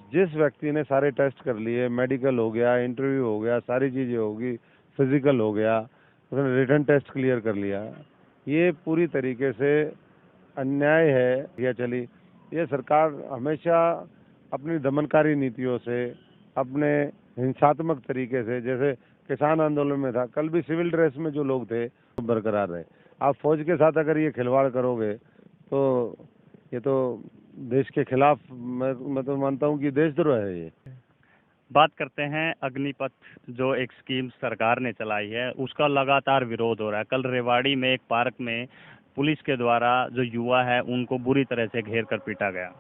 जिस व्यक्ति ने सारे टेस्ट कर लिए, मेडिकल हो गया, इंटरव्यू हो गया, सारी चीज़ें होगी, फिजिकल हो गया, उसने रिटन टेस्ट क्लियर कर लिया, ये पूरी तरीके से अन्याय है या चली। ये सरकार हमेशा अपनी दमनकारी नीतियों से, अपने हिंसात्मक तरीके से, जैसे किसान आंदोलन में था, कल भी सिविल ड्रेस में जो लोग थे वो बरकरार रहे। आप फौज के साथ अगर ये खिलवाड़ करोगे तो ये तो देश के खिलाफ, मैं तो मानता हूँ कि देशद्रोह है ये। बात करते हैं अग्निपथ, जो एक स्कीम सरकार ने चलाई है, उसका लगातार विरोध हो रहा है। कल रेवाड़ी में एक पार्क में पुलिस के द्वारा जो युवा है उनको बुरी तरह से घेर कर पीटा गया।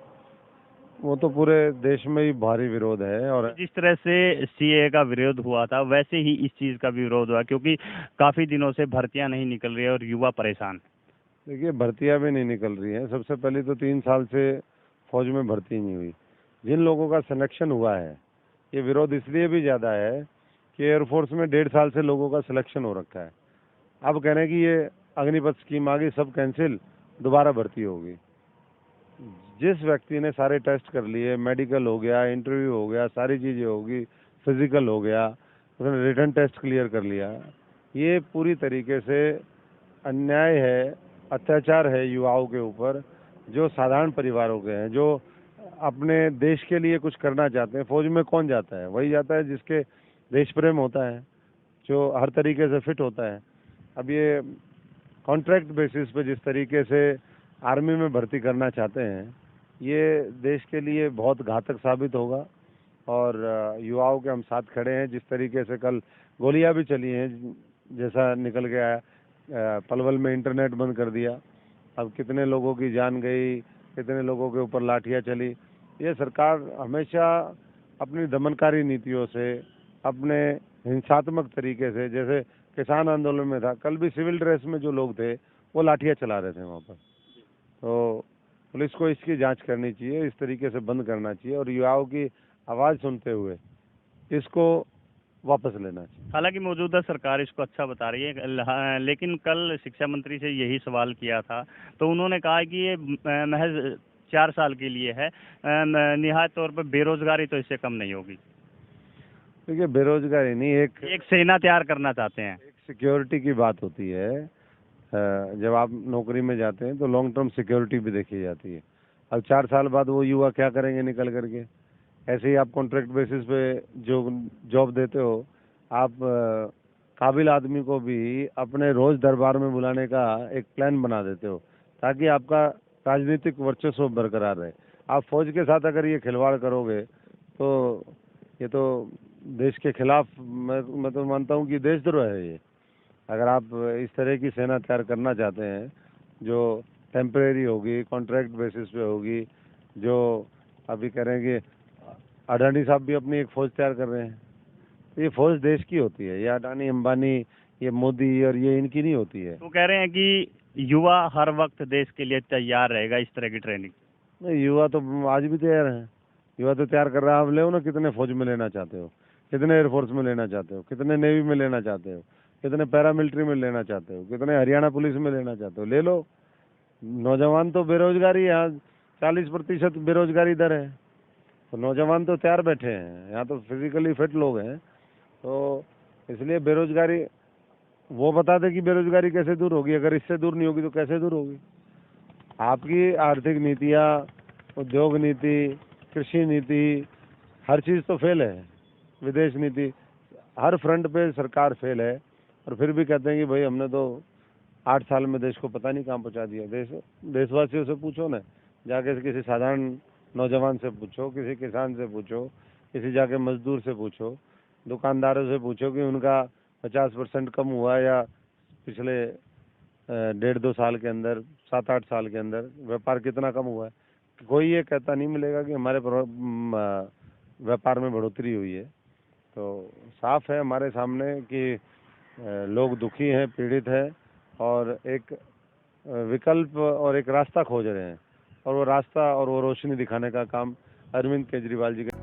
वो तो पूरे देश में ही भारी विरोध है। और जिस तरह से सीए का विरोध हुआ था वैसे ही इस चीज का भी विरोध हुआ, क्योंकि काफी दिनों से भर्तियां नहीं निकल रही है और युवा परेशान। देखिए, भर्तियां भी नहीं निकल रही हैं। सबसे पहले तो 3 साल से फौज में भर्ती नहीं हुई। जिन लोगों का सिलेक्शन हुआ है, ये विरोध इसलिए भी ज़्यादा है कि एयरफोर्स में 1.5 साल से लोगों का सिलेक्शन हो रखा है। अब कह रहे हैं कि ये अग्निपथ स्कीम आ गई, सब कैंसिल, दोबारा भर्ती होगी। जिस व्यक्ति ने सारे टेस्ट कर लिए, मेडिकल हो गया, इंटरव्यू हो गया, सारी चीज़ें होगी, फिजिकल हो गया, उसने रिटन टेस्ट क्लियर कर लिया, ये पूरी तरीके से अन्याय है, अत्याचार है युवाओं के ऊपर, जो साधारण परिवारों के हैं, जो अपने देश के लिए कुछ करना चाहते हैं। फौज में कौन जाता है? वही जाता है जिसके देश प्रेम होता है, जो हर तरीके से फिट होता है। अब ये कॉन्ट्रैक्ट बेसिस पे जिस तरीके से आर्मी में भर्ती करना चाहते हैं, ये देश के लिए बहुत घातक साबित होगा। और युवाओं के हम साथ खड़े हैं। जिस तरीके से कल गोलियां भी चली हैं, जैसा निकल के आया, पलवल में इंटरनेट बंद कर दिया, अब कितने लोगों की जान गई, कितने लोगों के ऊपर लाठियां चली। ये सरकार हमेशा अपनी दमनकारी नीतियों से, अपने हिंसात्मक तरीके से, जैसे किसान आंदोलन में था, कल भी सिविल ड्रेस में जो लोग थे वो लाठियां चला रहे थे वहाँ पर। तो पुलिस को इसकी जांच करनी चाहिए, इस तरीके से बंद करना चाहिए और युवाओं की आवाज़ सुनते हुए इसको वापस लेना चाहिए। हालांकि मौजूदा सरकार इसको अच्छा बता रही है, लेकिन कल शिक्षा मंत्री से यही सवाल किया था तो उन्होंने कहा कि ये महज 4 साल के लिए है। निहायत तौर पर बेरोजगारी तो इससे कम नहीं होगी। देखिए, बेरोजगारी नहीं, एक सेना तैयार करना चाहते हैं। एक सिक्योरिटी की बात होती है। जब आप नौकरी में जाते हैं तो लॉन्ग टर्म सिक्योरिटी भी देखी जाती है। अब 4 साल बाद वो युवा क्या करेंगे निकल करके? ऐसे ही आप कॉन्ट्रैक्ट बेसिस पे जो जॉब देते हो, आप काबिल आदमी को भी अपने रोज दरबार में बुलाने का एक प्लान बना देते हो ताकि आपका राजनीतिक वर्चस्व बरकरार रहे। आप फौज के साथ अगर ये खिलवाड़ करोगे तो ये तो देश के खिलाफ, मैं तो मानता हूँ कि देशद्रोह है ये। अगर आप इस तरह की सेना तैयार करना चाहते हैं जो टेम्परेरी होगी, कॉन्ट्रैक्ट बेसिस पे होगी, जो अभी करेंगे, अडानी साहब भी अपनी एक फौज तैयार कर रहे हैं। तो ये फौज देश की होती है, ये अडानी, अंबानी, ये मोदी और ये इनकी नहीं होती है। तो कह रहे हैं कि युवा हर वक्त देश के लिए तैयार रहेगा इस तरह की ट्रेनिंग। नहीं, युवा तो आज भी तैयार हैं। युवा तो तैयार कर रहा है। आप ले ना, कितने फौज में लेना चाहते हो, कितने एयरफोर्स में लेना चाहते हो, कितने नेवी में लेना चाहते हो, कितने पैरामिलिट्री में लेना चाहते हो, कितने हरियाणा पुलिस में लेना चाहते हो, ले लो। नौजवान तो बेरोजगारी, यहाँ 40% बेरोजगारी दर है। तो नौजवान तो तैयार बैठे हैं, यहाँ तो फिजिकली फिट लोग हैं। तो इसलिए बेरोजगारी, वो बता दे कि बेरोजगारी कैसे दूर होगी। अगर इससे दूर नहीं होगी तो कैसे दूर होगी? आपकी आर्थिक नीतियाँ, उद्योग नीति, कृषि नीति, हर चीज़ तो फेल है। विदेश नीति, हर फ्रंट पे सरकार फेल है। और फिर भी कहते हैं कि भाई हमने तो 8 साल में देश को पता नहीं कहाँ पहुँचा दिया। देशवासियों से पूछो ना, जाके किसी साधारण नौजवान से पूछो, किसी किसान से पूछो, किसी जाके मजदूर से पूछो, दुकानदारों से पूछो कि उनका 50% कम हुआ या पिछले 1.5-2 साल के अंदर, 7-8 साल के अंदर व्यापार कितना कम हुआ है। कोई ये कहता नहीं मिलेगा कि हमारे व्यापार में बढ़ोतरी हुई है। तो साफ है हमारे सामने कि लोग दुखी हैं, पीड़ित हैं और एक विकल्प और एक रास्ता खोज रहे हैं। और वो रास्ता और वो रोशनी दिखाने का काम अरविंद केजरीवाल जी का